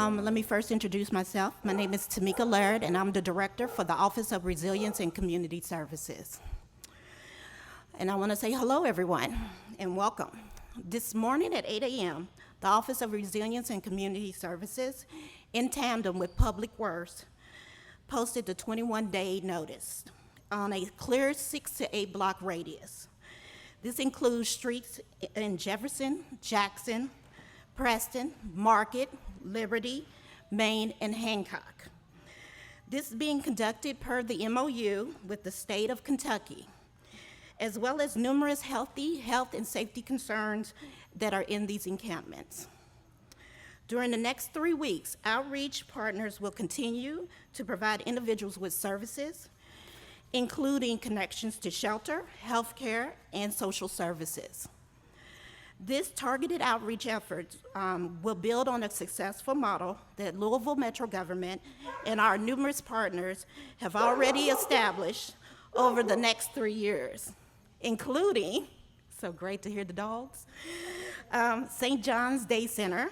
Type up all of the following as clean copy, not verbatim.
Let me first introduce myself. My name is Tamika Laird, and I'm the Director for the Office of Resilience and Community Services. And I want to say hello, everyone, and welcome. This morning at 8 a.m., the Office of Resilience and Community Services, in tandem with Public Works, posted the 21-day notice on a clear 6 to 8 block radius. This includes streets in Jefferson, Jackson, Preston, Market, Liberty, Main, and Hancock. This is being conducted per the MOU with the state of Kentucky, as well as numerous health and safety concerns that are in these encampments. During the next 3 weeks, outreach partners will continue to provide individuals with services, including connections to shelter, healthcare, and social services. This targeted outreach effort will build on a successful model that Louisville Metro Government and our numerous partners have already established over the next 3 years, including, so great to hear the dogs, St. John's Day Center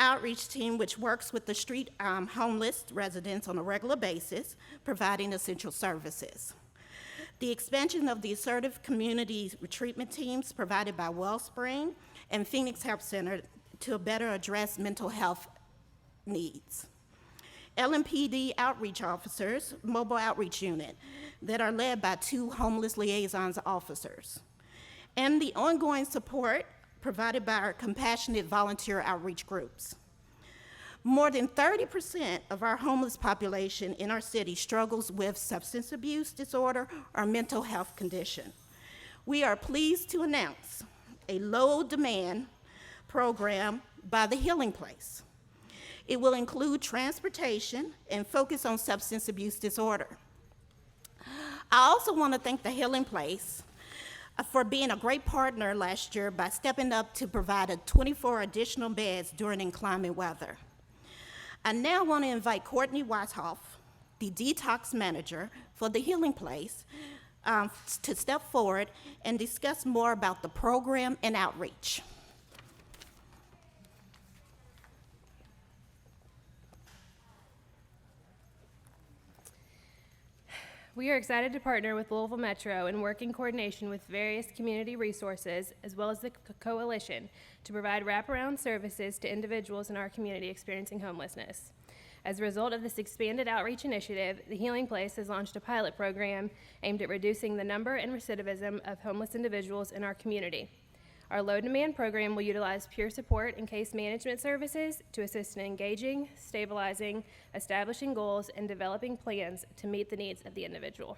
outreach team, which works with the street homeless residents on a regular basis, providing essential services. The expansion of the assertive community treatment teams provided by Wellspring and Phoenix Health Center to better address mental health needs. LMPD outreach officers, mobile outreach unit, that are led by 2 homeless liaisons officers, and the ongoing support provided by our compassionate volunteer outreach groups. More than 30% of our homeless population in our city struggles with substance abuse disorder or mental health condition. We are pleased to announce a low-demand program by the Healing Place. It will include transportation and focus on substance abuse disorder. I also want to thank the Healing Place for being a great partner last year by stepping up to provide 24 additional beds during inclement weather. I now want to invite Courtney Weishoff, the detox manager for the Healing Place, to step forward and discuss more about the program and outreach. We are excited to partner with Louisville Metro and work in coordination with various community resources as well as the coalition to provide wraparound services to individuals in our community experiencing homelessness. As a result of this expanded outreach initiative, the Healing Place has launched a pilot program aimed at reducing the number and recidivism of homeless individuals in our community. Our low-demand program will utilize peer support and case management services to assist in engaging, stabilizing, establishing goals, and developing plans to meet the needs of the individual.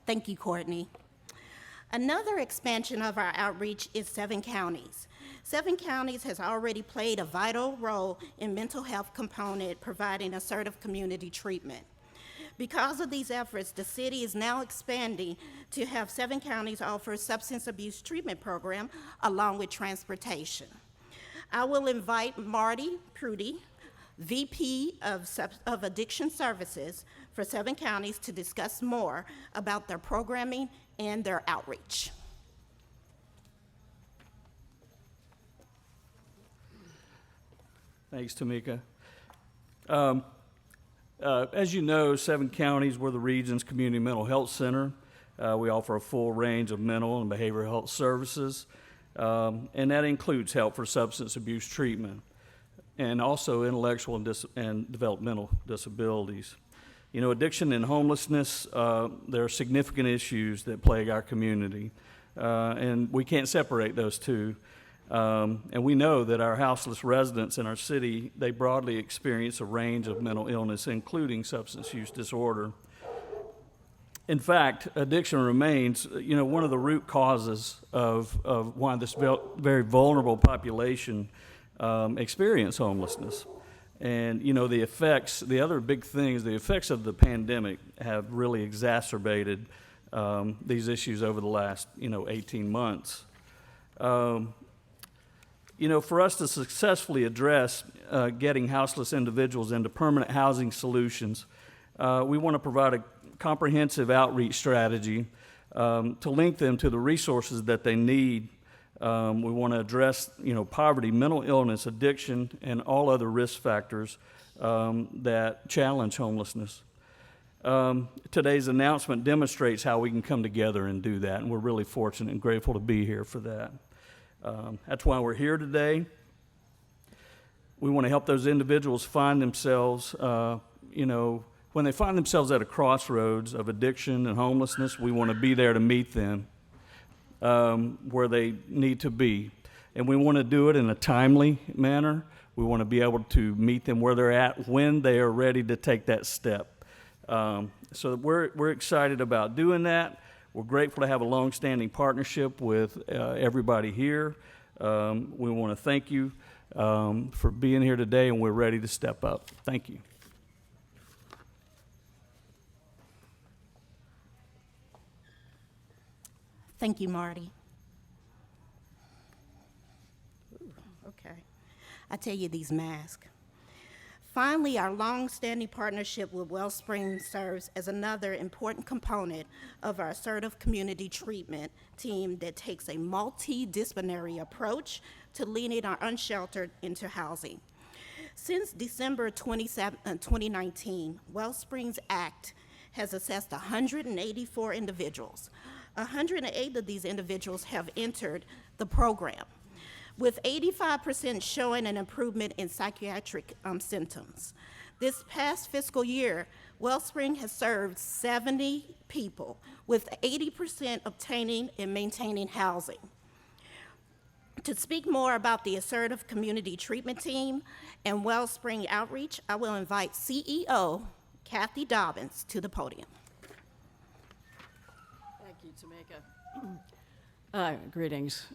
Thank you, Courtney. Another expansion of our outreach is 7 counties. 7 counties has already played a vital role in mental health component, providing assertive community treatment. Because of these efforts, the city is now expanding to have 7 counties offer a substance abuse treatment program along with transportation. I will invite Marty Prudy, VP of Addiction Services for 7 counties, to discuss more about their programming and their outreach. Thanks, Tamika. As you know, 7 counties, we're the region's community mental health center. We offer a full range of mental and behavioral health services, and that includes help for substance abuse treatment and also intellectual and developmental disabilities. You know, addiction and homelessness, there are significant issues that plague our community, and we can't separate those two. And we know that our houseless residents in our city, they broadly experience a range of mental illness, including substance use disorder. In fact, addiction remains, you know, one of the root causes of why this very vulnerable population experience homelessness. And, you know, the other big thing is the effects of the pandemic have really exacerbated these issues over the last, 18 months. For us to successfully address getting houseless individuals into permanent housing solutions, we want to provide a comprehensive outreach strategy to link them to the resources that they need. We want to address, poverty, mental illness, addiction, and all other risk factors that challenge homelessness. Today's announcement demonstrates how we can come together and do that, and we're really fortunate and grateful to be here for that. That's why we're here today. We want to help those individuals find themselves, when they find themselves at a crossroads of addiction and homelessness, we want to be there to meet them where they need to be. And we want to do it in a timely manner. We want to be able to meet them where they're at when they are ready to take that step. So we're excited about doing that. We're grateful to have a long-standing partnership with everybody here. We want to thank you for being here today, and we're ready to step up. Thank you. Thank you, Marty. Ooh, okay. I tell you, these masks. Finally, our long-standing partnership with Wellspring serves as another important component of our assertive community treatment team that takes a multidisciplinary approach to leading our unsheltered into housing. Since December 2019, Wellspring's Act has assessed 184 individuals. 108 of these individuals have entered the program, with 85% showing an improvement in psychiatric symptoms. This past fiscal year, Wellspring has served 70 people, with 80% obtaining and maintaining housing. To speak more about the Assertive Community Treatment Team and Wellspring Outreach, I will invite CEO Kathy Dobbins to the podium. Thank you, Tamika. Greetings.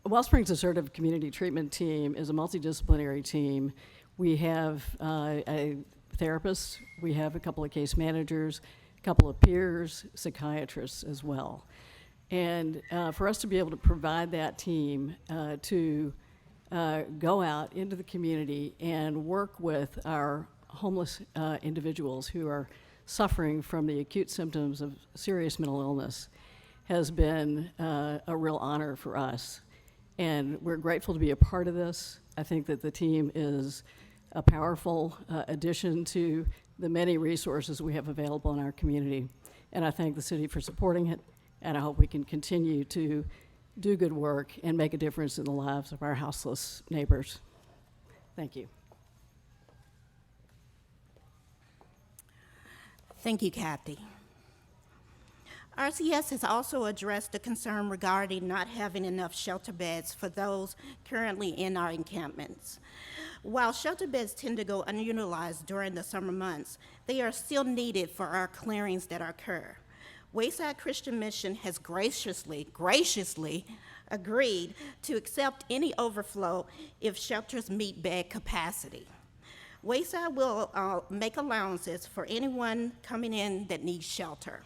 Wellspring's Assertive Community Treatment Team is a multidisciplinary team. We have a therapist, we have a couple of case managers, a couple of peers, psychiatrists as well. And for us to be able to provide that team to go out into the community and work with our homeless individuals who are suffering from the acute symptoms of serious mental illness has been a real honor for us. And we're grateful to be a part of this. I think that the team is a powerful addition to the many resources we have available in our community. And I thank the city for supporting it, and I hope we can continue to do good work and make a difference in the lives of our houseless neighbors. Thank you. Thank you, Kathy. RCS has also addressed the concern regarding not having enough shelter beds for those currently in our encampments. While shelter beds tend to go unutilized during the summer months, they are still needed for our clearings that occur. Wayside Christian Mission has graciously agreed to accept any overflow if shelters meet bed capacity. Wayside will make allowances for anyone coming in that needs shelter,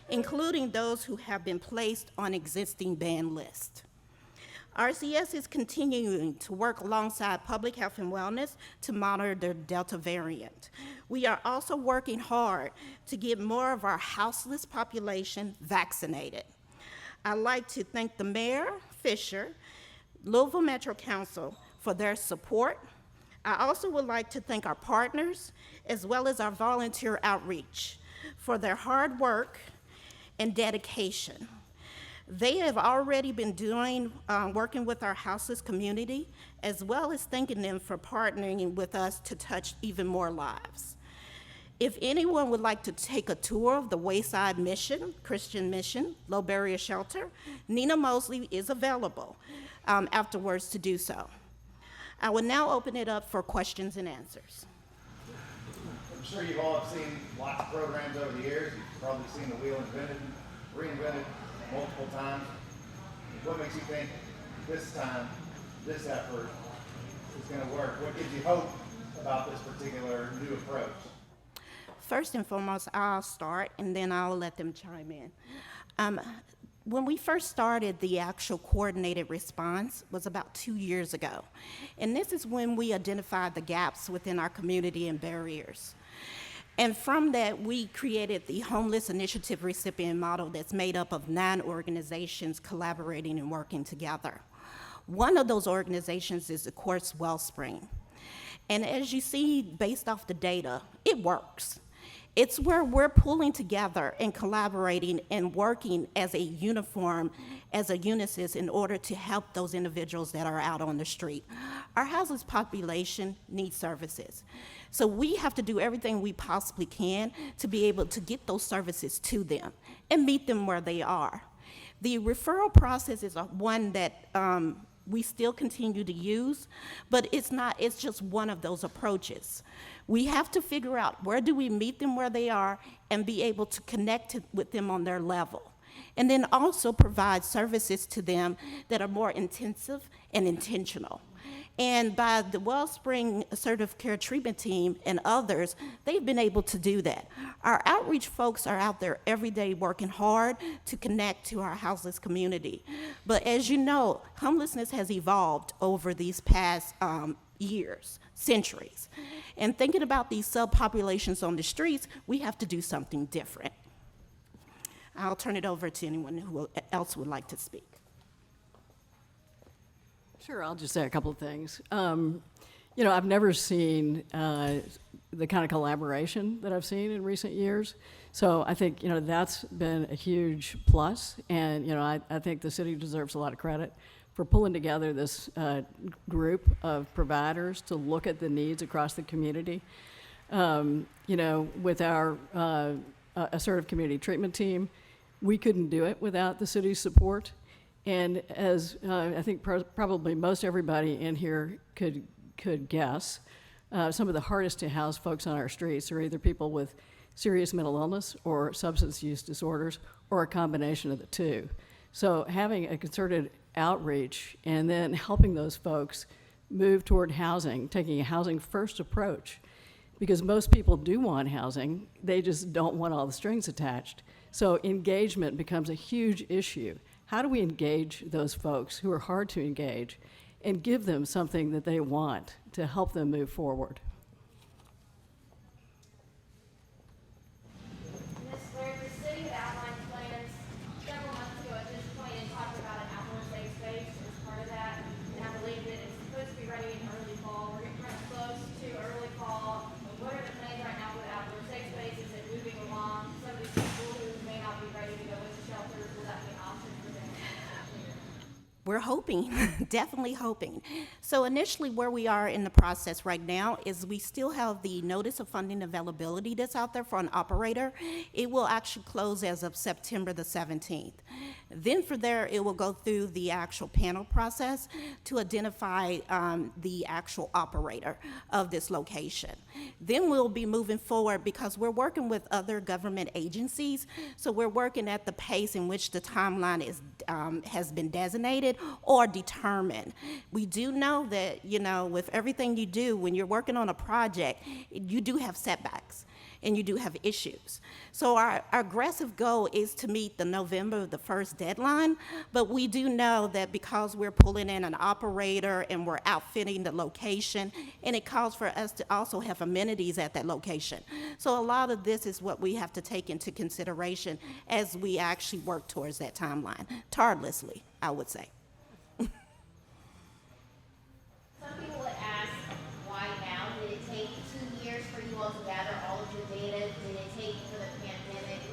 including those who have been placed on existing ban lists. RCS is continuing to work alongside Public Health and Wellness to monitor the Delta variant. We are also working hard to get more of our houseless population vaccinated. I'd like to thank the Mayor, Fisher, Louisville Metro Council for their support. I also would like to thank our partners as well as our volunteer outreach for their hard work and dedication. They have already been working with our houseless community, as well as thanking them for partnering with us to touch even more lives. If anyone would like to take a tour of the Wayside Mission, Christian Mission, Low Barrier Shelter, Nina Mosley is available afterwards to do so. I will now open it up for questions and answers. I'm sure you've all seen lots of programs over the years. You've probably seen the wheel reinvented multiple times. What makes you think this time, this effort is going to work? What gives you hope about this particular new approach? First and foremost, I'll start and then I'll let them chime in. When we first started, the actual coordinated response was about 2 years ago. And this is when we identified the gaps within our community and barriers. And from that, we created the Homeless Initiative Recipient Model that's made up of 9 organizations collaborating and working together. One of those organizations is, of course, Wellspring. And as you see, based off the data, it works. It's where we're pulling together and collaborating and working as a uniform, as a unisys, in order to help those individuals that are out on the street. Our houseless population needs services. So we have to do everything we possibly can to be able to get those services to them and meet them where they are. The referral process is one that we still continue to use, but it's just one of those approaches. We have to figure out where do we meet them where they are and be able to connect with them on their level. And then also provide services to them that are more intensive and intentional. And by the Wellspring Assertive Care Treatment Team and others, they've been able to do that. Our outreach folks are out there every day working hard to connect to our houseless community. But as you know, homelessness has evolved over these past years, centuries. And thinking about these subpopulations on the streets, we have to do something different. I'll turn it over to anyone who else would like to speak. Sure, I'll just say a couple of things. You know, I've never seen the kind of collaboration that I've seen in recent years. So I think, you know, that's been a huge plus. And, you know, I think the city deserves a lot of credit for pulling together this group of providers to look at the needs across the community. You know, with our assertive community treatment team, we couldn't do it without the city's support. And as I think probably most everybody in here could guess, some of the hardest to house folks on our streets are either people with serious mental illness or substance use disorders, or a combination of the two. So having a concerted outreach and then helping those folks move toward housing, taking a housing first approach, because most people do want housing, they just don't want all the strings attached. So engagement becomes a huge issue. How do we engage those folks who are hard to engage and give them something that they want to help them move forward? Ms. Blair, the city had outlined plans several months ago at this point and talked about an outdoor safe space as part of that. And I believe that it's supposed to be ready in early fall. We're getting pretty close to early fall. What are the plans right now with outdoor safe space? Is it moving along? Some of these people who may not be ready to go into shelters, will that be an option for them? We're hoping, definitely hoping. So initially where we are in the process right now is we still have the notice of funding availability that's out there for an operator. It will actually close as of September the 17th. Then from there, it will go through the actual panel process to identify the actual operator of this location. Then we'll be moving forward because we're working with other government agencies. So we're working at the pace in which the timeline is has been designated or determined. We do know that, you know, with everything you do, when you're working on a project, you do have setbacks and you do have issues. So our aggressive goal is to meet the November the 1st deadline, but we do know that because we're pulling in an operator and we're outfitting the location, and it calls for us to also have amenities at that location. So a lot of this is what we have to take into consideration as we actually work towards that timeline, tirelessly, I would say. Some people would ask, why now? Did it take 2 years for you all to gather all of the data? Did it take for the pandemic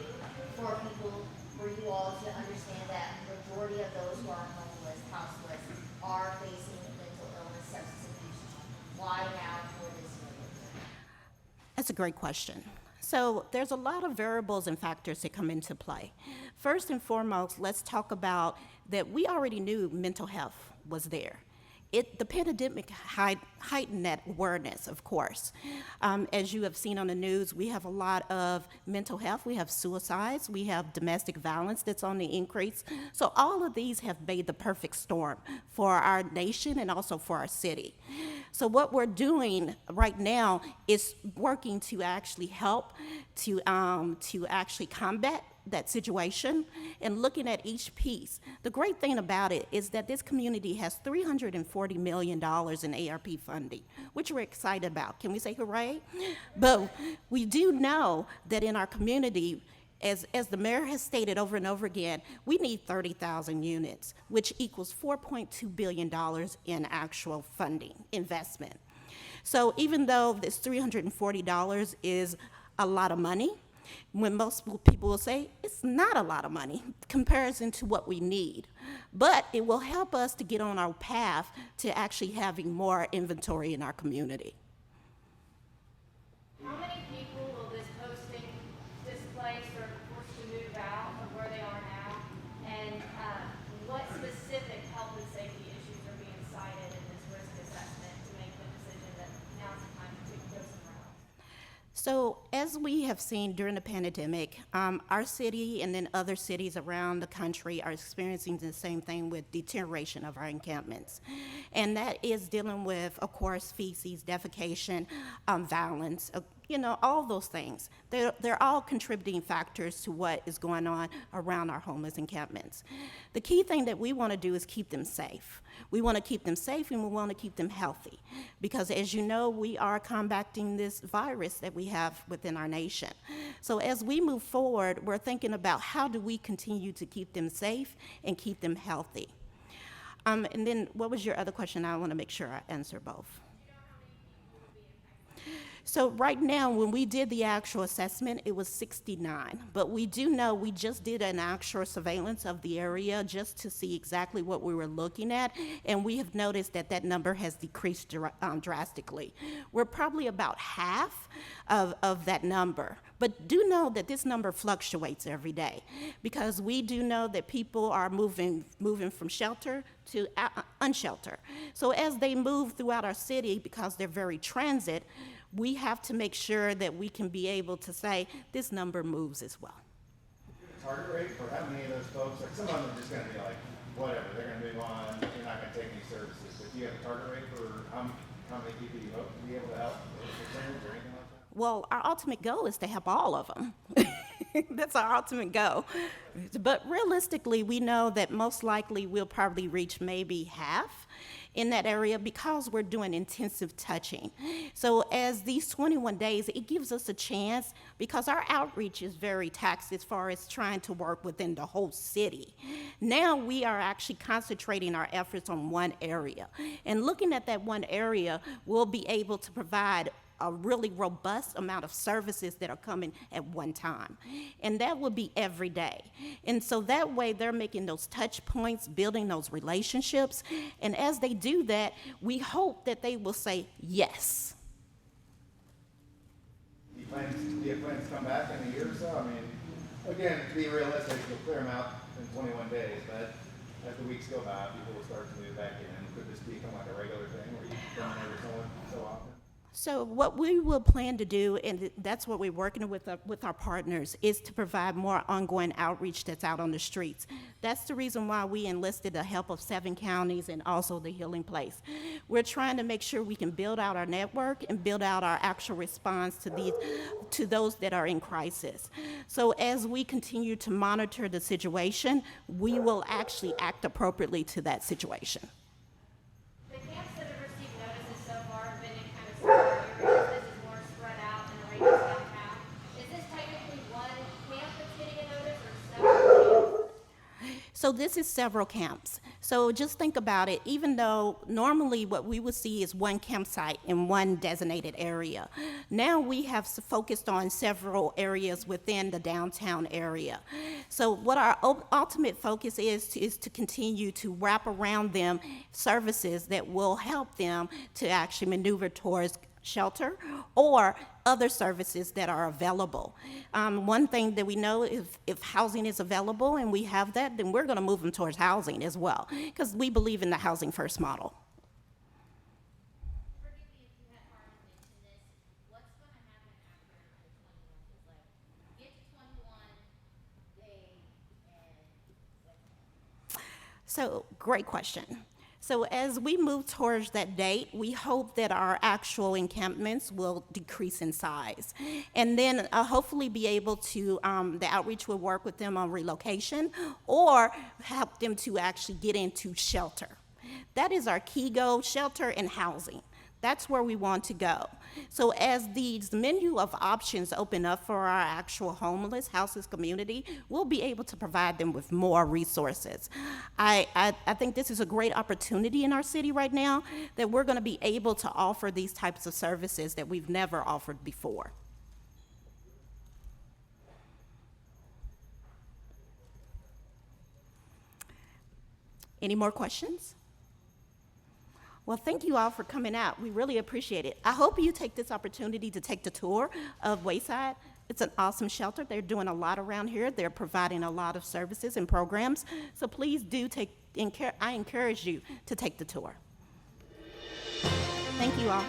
for people, for you all to understand that the majority of those who are homeless, houseless, are facing mental illness, substance abuse? Why now for this year? That's a great question. So there's a lot of variables and factors that come into play. First and foremost, let's talk about that we already knew mental health was there. The pandemic heightened that awareness, of course. As you have seen on the news, we have a lot of mental health. We have suicides. We have domestic violence that's on the increase. So all of these have made the perfect storm for our nation and also for our city. So what we're doing right now is working to actually help to actually combat that situation and looking at each piece. The great thing about it is that this community has $340 million in ARP funding, which we're excited about. Can we say hooray? But we do know that in our community, as the mayor has stated over and over again, we need 30,000 units, which equals $4.2 billion in actual funding, investment. So even though this $340 is a lot of money, when most people will say it's not a lot of money in comparison to what we need, but it will help us to get on our path to actually having more inventory in our community. How many people will this posting displace or forced to move out of where they are now? And what specific health and safety issues are being cited in this risk assessment to make the decision that now's the time to go somewhere else? So as we have seen during the pandemic, our city and then other cities around the country are experiencing the same thing with deterioration of our encampments. And that is dealing with, of course, feces, defecation, violence, all those things. They're all contributing factors to what is going on around our homeless encampments. The key thing that we want to do is keep them safe. We want to keep them safe and we want to keep them healthy. Because as you know, we are combating this virus that we have within our nation. So as we move forward, we're thinking about how do we continue to keep them safe and keep them healthy. And then what was your other question? I want to make sure I answer both. So right now, when we did the actual assessment, it was 69. But we do know we just did an actual surveillance of the area just to see exactly what we were looking at, and we have noticed that that number has decreased drastically. We're probably about half of that number. But do know that this number fluctuates every day because we do know that people are moving from shelter to unsheltered. So as they move throughout our city, because they're very transit, we have to make sure that we can be able to say this number moves as well. Target rate for how many of those folks, like some of them are just gonna be like, whatever, they're gonna move on, you're not gonna take any services, but do you have a target rate for how many people you hope to be able to help, or percentage or anything like that? Well, our ultimate goal is to help all of them. That's our ultimate goal. But realistically, we know that most likely we'll probably reach maybe half in that area because we're doing intensive touching. So as these 21 days, it gives us a chance because our outreach is very taxed as far as trying to work within the whole city. Now we are actually concentrating our efforts on one area. And looking at that one area, we'll be able to provide a really robust amount of services that are coming at one time. And that will be every day. And so that way they're making those touch points, building those relationships. And as they do that, we hope that they will say yes. Do you have plans to come back in a year or so? I mean, again, to be realistic, you'll clear them out in 21 days, but as the weeks go by, people will start to move back in. Could this become like a regular thing where you come in every so often? So what we will plan to do, and that's what we're working with our partners, is to provide more ongoing outreach that's out on the streets. That's the reason why we enlisted the help of 7 counties and also the Healing Place. We're trying to make sure we can build out our network and build out our actual response to those that are in crisis. So as we continue to monitor the situation, we will actually act appropriately to that situation. The camps that have received notices so far have been in kind of smaller areas. This is more spread out in a radius downtown. Is this technically one camp that's getting a notice or several camps? So this is several camps. So just think about it, even though normally what we would see is one campsite in one designated area, now we have focused on several areas within the downtown area. So what our ultimate focus is to continue to wrap around them services that will help them to actually maneuver towards shelter or other services that are available. One thing that we know is if housing is available and we have that, then we're going to move them towards housing as well because we believe in the housing first model. Forgive me if you had already mentioned this. What's going to happen after the 21? Like, get to 21 days and So great question. So as we move towards that date, we hope that our actual encampments will decrease in size. And then hopefully be able to, the outreach will work with them on relocation or help them to actually get into shelter. That is our key goal, shelter and housing. That's where we want to go. So as these menu of options open up for our actual homeless houses community, we'll be able to provide them with more resources. I think this is a great opportunity in our city right now that we're going to be able to offer these types of services that we've never offered before. Any more questions? Well, thank you all for coming out. We really appreciate it. I hope you take this opportunity to take the tour of Wayside. It's an awesome shelter. They're doing a lot around here. They're providing a lot of services and programs. So please do I encourage you to take the tour. Thank you all.